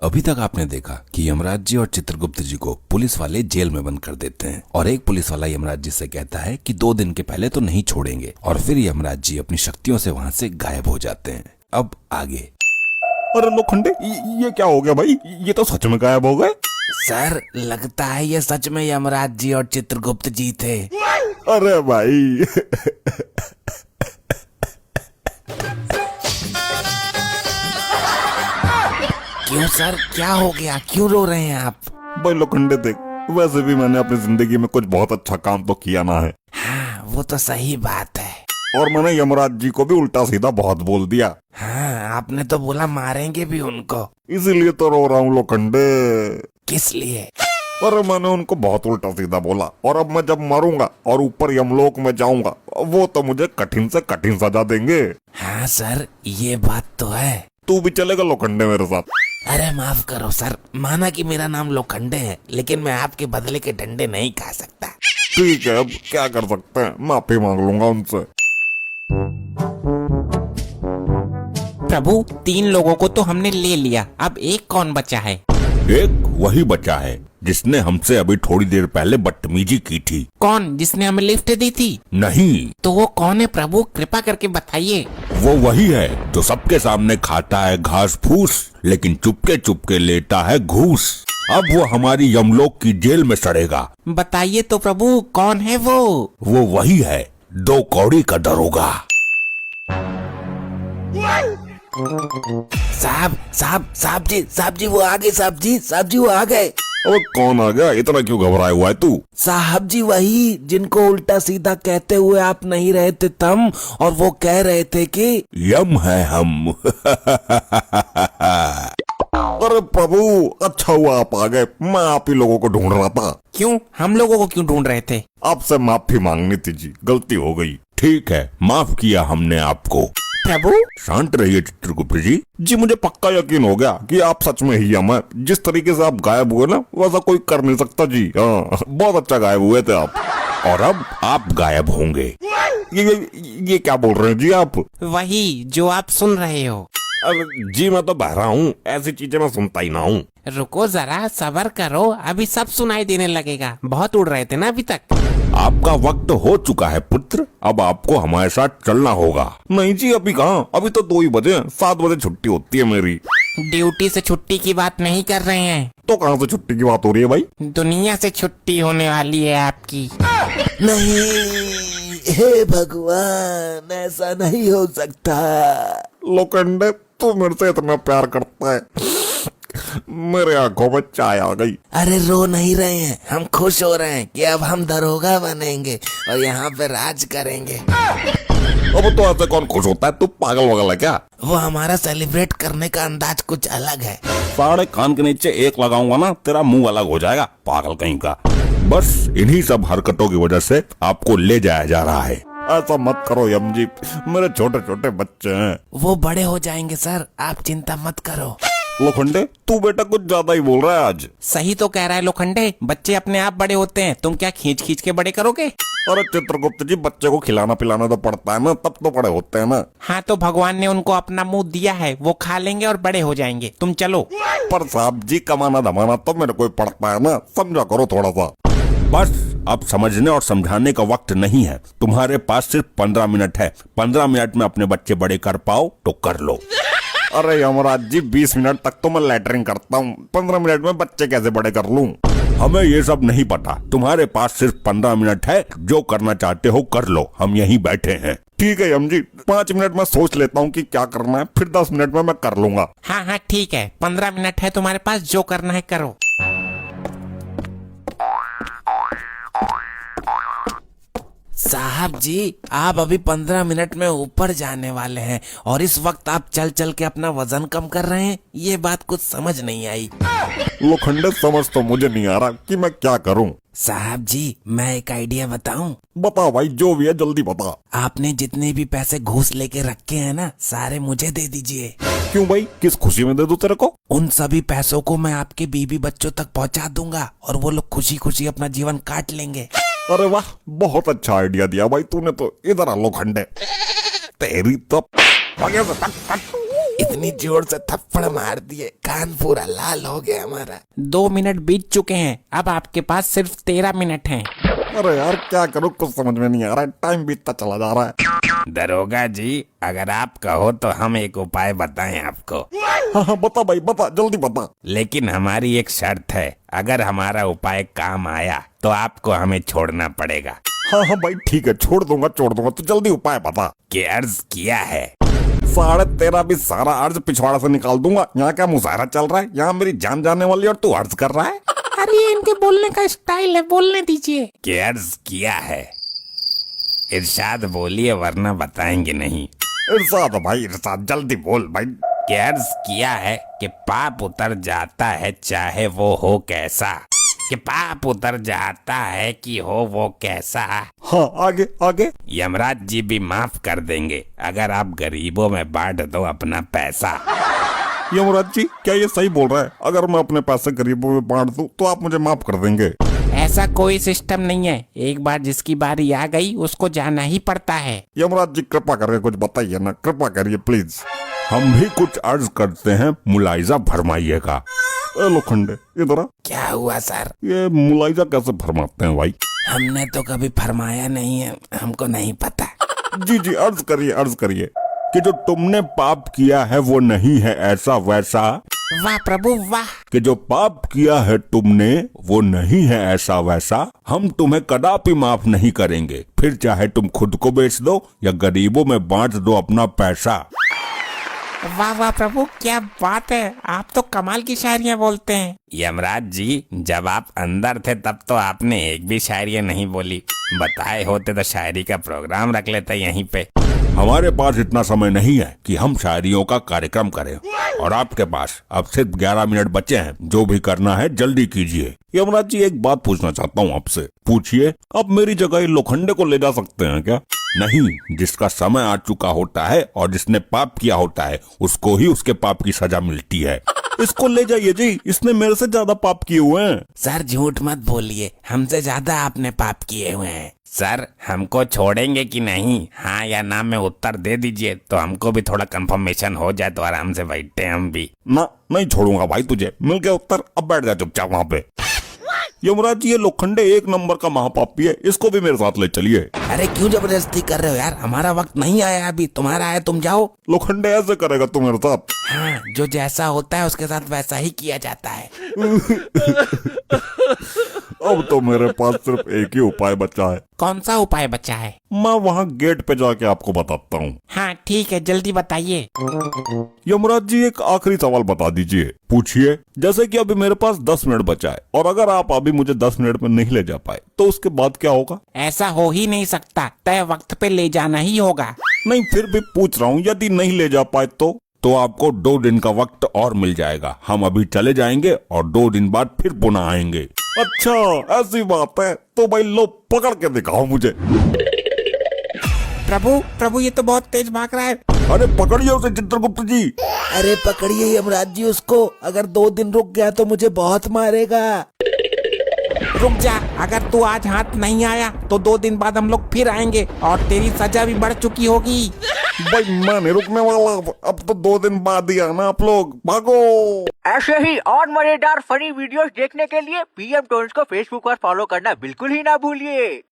अभी तक आपने देखा कि यमराज जी और चित्रगुप्त जी को पुलिस वाले जेल में बंद कर देते हैं और एक पुलिस वाला यमराज जी से कहता है कि 2 दिन के पहले तो नहीं छोड़ेंगे और फिर यमराज जी अपनी शक्तियों से वहाँ से गायब हो जाते हैं। अब आगे। अरे लोखंडे, ये क्या हो गया भाई? ये तो सच में गायब हो गए। सर लगता है ये सच में यमराज जी और चित्रगुप्त जी थे। अरे भाई क्यों सर, क्या हो गया? क्यों रो रहे हैं आप? भाई लोखंडे देख, वैसे भी मैंने अपनी जिंदगी में कुछ बहुत अच्छा काम तो किया ना है। हाँ वो तो सही बात है। और मैंने यमराज जी को भी उल्टा सीधा बहुत बोल दिया। हाँ आपने तो बोला मारेंगे भी उनको, इसीलिए तो रो रहा हूँ लोखंडे। किस लिए? अरे मैंने उनको बहुत उल्टा सीधा बोला और अब मैं जब मरूंगा और ऊपर यमलोक में जाऊंगा वो तो मुझे कठिन से कठिन सजा देंगे। हाँ सर ये बात तो है। तू भी चलेगा लोखंडे मेरे साथ? अरे माफ करो सर, माना कि मेरा नाम लोखंडे है लेकिन मैं आपके बदले के डंडे नहीं खा सकता। ठीक है, अब क्या कर सकते हैं, माफी मांग लूंगा उनसे। प्रभु 3 लोगों को तो हमने ले लिया, अब एक कौन बचा है? एक वही बचा है जिसने हमसे अभी थोड़ी देर पहले बदतमीजी की थी। कौन? जिसने हमें लिफ्ट दी थी? नहीं। तो वो कौन है प्रभु, कृपा करके बताइए। वो वही है जो सबके सामने खाता है घास फूस लेकिन चुपके चुपके लेता है घूस। अब वो हमारी यमलोक की जेल में सड़ेगा। बताइए तो प्रभु कौन है वो? वो वही है 2 कौड़ी का दरोगा। साहब जी वो आ गए। साहब जी वो आ गए। अब कौन आ गया? इतना क्यों घबराया हुआ है तू? साहब जी वही जिनको उल्टा सीधा कहते हुए आप नहीं रहे थे तम, और वो कह रहे थे कि यम है हम। अरे प्रभु, अच्छा हुआ आप आ गए, मैं आप ही लोगों को ढूंढ रहा था। क्यों? हम लोगों को क्यों ढूंढ रहे थे? आपसे माफी मांगनी थी जी, गलती हो गई। ठीक है, माफ किया हमने आपको। प्रभु शांत रहिए चित्रगुप्त जी। जी मुझे पक्का यकीन हो गया कि आप सच में ही यम है। जिस तरीके से आप गायब हुए ना वैसा कोई कर नहीं सकता जी। हाँ, बहुत अच्छा गायब हुए थे आप, और अब आप गायब होंगे। ये क्या बोल रहे हैं जी आप? वही जो आप सुन रहे हो। अरे जी मैं तो बहरा हूँ, ऐसी चीजें मैं सुनता ही ना हूँ। रुको जरा, सब्र करो, अभी सब सुनाई देने लगेगा। बहुत उड़ रहे थे ना अभी तक। आपका वक्त हो चुका है पुत्र, अब आपको हमारे साथ चलना होगा। नहीं जी अभी कहाँ, अभी तो 2 ही बजे, 7 बजे छुट्टी होती है मेरी। ड्यूटी से छुट्टी की बात नहीं कर रहे हैं। तो कहाँ से छुट्टी की बात हो रही है भाई? दुनिया से छुट्टी होने वाली है आपकी। नहीं, हे भगवान ऐसा नहीं हो सकता। लोखंडे तू मेरे से इतना प्यार करता है, मेरे आंखों में चाय आ गई। अरे रो नहीं रहे हैं, हम खुश हो रहे हैं कि अब हम दरोगा बनेंगे और यहाँ पे राज करेंगे। अब तो ऐसे कौन खुश होता है? तू पागल वगल है क्या? वो हमारा सेलिब्रेट करने का अंदाज कुछ अलग है। साढ़े कान के नीचे एक लगाऊंगा ना, तेरा मुंह अलग हो जाएगा, पागल कहीं का। बस इन्हीं सब हरकतों की वजह से आपको ले जाया जा रहा है। ऐसा मत करो यम जी, मेरे छोटे छोटे बच्चे हैं। वो बड़े हो जाएंगे सर, आप चिंता मत करो। लोखंडे तू बेटा कुछ ज्यादा ही बोल रहा है आज। सही तो कह रहा है लोखंडे, बच्चे अपने आप बड़े होते हैं, तुम क्या खींच खींच के बड़े करोगे? अरे चित्रगुप्त जी, बच्चे को खिलाना पिलाना तो पड़ता है ना, तब तो बड़े होते हैं ना। हाँ तो भगवान ने उनको अपना मुंह दिया है, वो खा लेंगे और बड़े हो जाएंगे। तुम चलो। पर साहब जी कमाना धमाना तो मेरे को पड़ता है ना, समझा करो थोड़ा सा। बस अब समझने और समझाने का वक्त नहीं है, तुम्हारे पास सिर्फ 15 मिनट है। 15 मिनट में अपने बच्चे बड़े कर पाओ तो कर लो। अरे यमराज जी 20 मिनट तक तो मैं लैटरिंग करता हूँ, 15 मिनट में बच्चे कैसे बड़े कर लूँ? हमें ये सब नहीं पता, तुम्हारे पास सिर्फ 15 मिनट है, जो करना चाहते हो कर लो, हम यहीं बैठे हैं। ठीक है यम जी, 5 मिनट में सोच लेता हूँ कि क्या करना है, फिर 10 मिनट में मैं कर लूंगा। हाँ ठीक है, 15 मिनट है तुम्हारे पास, जो करना है करो। साहब जी आप अभी 15 मिनट में ऊपर जाने वाले हैं और इस वक्त आप चल चल के अपना वजन कम कर रहे हैं, ये बात कुछ समझ नहीं आई। लोखंडे समझ तो मुझे नहीं आ रहा कि मैं क्या करूं। साहब जी मैं एक आइडिया बताऊं? बता भाई, जो भी है जल्दी बता। आपने जितने भी पैसे घूस लेके रखे हैं ना, सारे मुझे दे दीजिए। क्यों भाई, किस खुशी में दे दूं तेरे को? उन सभी पैसों को मैं आपके बीवी बच्चों तक पहुंचा दूंगा और वो लोग खुशी खुशी अपना जीवन काट लेंगे। अरे वाह, बहुत अच्छा आइडिया दिया भाई तूने तो। इधर आ लोखंडे, तेरी तो इतनी जोर से थप्पड़ मार दिए, कान पूरा लाल हो गया हमारा। 2 मिनट बीत चुके हैं, अब आपके पास सिर्फ 13 मिनट हैं। अरे यार क्या करूँ, कुछ समझ में नहीं आ रहा है, टाइम बीतता चला जा रहा है। दरोगा जी, अगर आप कहो तो हम एक उपाय बताएं आपको। हाँ हाँ बता भाई बता, जल्दी बता। लेकिन हमारी एक शर्त है, अगर हमारा उपाय काम आया तो आपको हमें छोड़ना पड़ेगा। हाँ हाँ भाई ठीक है, छोड़ दूंगा, तो जल्दी उपाय बता। कि अर्ज किया है 13.5 भी सारा अर्ज पिछवाड़ा से निकाल दूंगा। यहाँ क्या मुजाहरा चल रहा है, यहाँ मेरी जान जाने वाली और तू अर्ज कर रहा है। अरे ये इनके बोलने का स्टाइल है, बोलने दीजिए। कि अर्ज किया है। इरशाद बोलिए वरना बताएंगे नहीं। इरशाद भाई इरशाद, जल्दी बोल भाई। कि अर्ज किया है कि पाप उतर जाता है चाहे वो हो कैसा। कि पाप उतर जाता है कि हो वो कैसा। हाँ आगे आगे। यमराज जी भी माफ कर देंगे अगर आप गरीबों में बांट दो अपना पैसा। यमराज जी क्या ये सही बोल रहा है? अगर मैं अपने पैसे गरीबों में बांट दूं तो आप मुझे माफ कर देंगे? ऐसा कोई सिस्टम नहीं है, एक बार जिसकी बारी आ गई उसको जाना ही पड़ता है। यमराज जी कृपा करके कुछ बताइए ना, कृपा करिए प्लीज। हम भी कुछ अर्ज करते हैं, मुलाइजा फरमाइएगा। ए लोखंडे इधर आ। क्या हुआ सर? ये मुलाइजा कैसे फरमाते हैं भाई? हमने तो कभी फरमाया नहीं है, हमको नहीं पता। जी जी अर्ज करिए कि जो तुमने पाप किया है वो नहीं है ऐसा वैसा। वाह प्रभु वाह। कि जो पाप किया है तुमने वो नहीं है ऐसा वैसा, हम तुम्हें कदापि माफ नहीं करेंगे, फिर चाहे तुम खुद को बेच दो या गरीबों में बांट दो अपना पैसा। वाह वाह प्रभु, क्या बात है, आप तो कमाल की शायरियाँ बोलते हैं। यमराज जी, जब आप अंदर थे तब तो आपने एक भी शायरी नहीं बोली। बताए होते तो शायरी का प्रोग्राम रख लेते यहीं पे। हमारे पास इतना समय नहीं है कि हम शायरियों का कार्यक्रम करें, और आपके पास अब सिर्फ 11 मिनट बचे हैं। जो भी करना है जल्दी कीजिए। यमराज जी एक बात पूछना चाहता हूँ आपसे। पूछिए। आप मेरी जगह ये लोखंडे को ले जा सकते हैं क्या? नहीं, जिसका समय आ चुका होता है और जिसने पाप किया होता है उसको ही उसके पाप की सजा मिलती है। इसको ले जाइए जी, इसने मेरे से ज्यादा पाप किए हुए हैं। सर झूठ मत बोलिए, हमसे ज्यादा आपने पाप किए हुए हैं। सर हमको छोड़ेंगे कि नहीं, हाँ या ना में उत्तर दे दीजिए तो हमको भी थोड़ा कंफर्मेशन हो जाए तो आराम से बैठे हम भी। ना नहीं छोड़ूंगा भाई तुझे, मिल गया उत्तर, अब बैठ जा चुपचाप वहाँ पे। यमराज जी ये लोखंडे 1 नंबर का महापापी है, इसको भी मेरे साथ ले चलिए। अरे क्यों जबरदस्ती कर रहे हो यार, हमारा वक्त नहीं आया अभी, तुम्हारा है, तुम जाओ। लोखंडे ऐसे करेगा तू मेरे साथ? हाँ, जो जैसा होता है उसके साथ वैसा ही किया जाता है। अब तो मेरे पास सिर्फ एक ही उपाय बचा है। कौन सा उपाय बचा है? मैं वहाँ गेट पे जाके आपको बताता हूँ। हाँ ठीक है, जल्दी बताइए। यमराज जी एक आखिरी सवाल बता दीजिए। पूछिए। जैसे कि अभी मेरे पास 10 मिनट बचा है और अगर आप अभी मुझे 10 मिनट में नहीं ले जा पाए तो उसके बाद क्या होगा? ऐसा हो ही नहीं सकता, तय वक्त पे ले जाना ही होगा। नहीं फिर भी पूछ रहा हूँ, यदि नहीं ले जा पाए तो आपको 2 दिन का वक्त और मिल जाएगा। हम अभी चले जाएंगे और 2 दिन बाद फिर पुनः आएंगे। अच्छा ऐसी बात है, तो भाई लो पकड़ के दिखाओ मुझे। प्रभु ये तो बहुत तेज भाग रहा है। अरे पकड़िए उसे चित्रगुप्त जी। अरे पकड़िए यमराज जी उसको, अगर 2 दिन रुक गया तो मुझे बहुत मारेगा। रुक जा, अगर तू आज हाथ नहीं आया तो 2 दिन बाद हम लोग फिर आएंगे और तेरी सजा भी बढ़ चुकी होगी। भाई मैं नहीं रुकने वाला, अब तो 2 दिन बाद ही आना आप लोग, भागो। ऐसे ही और मजेदार फनी वीडियोस देखने के लिए PM टोन्स को फेसबुक पर फॉलो करना बिल्कुल ही ना भूलिए।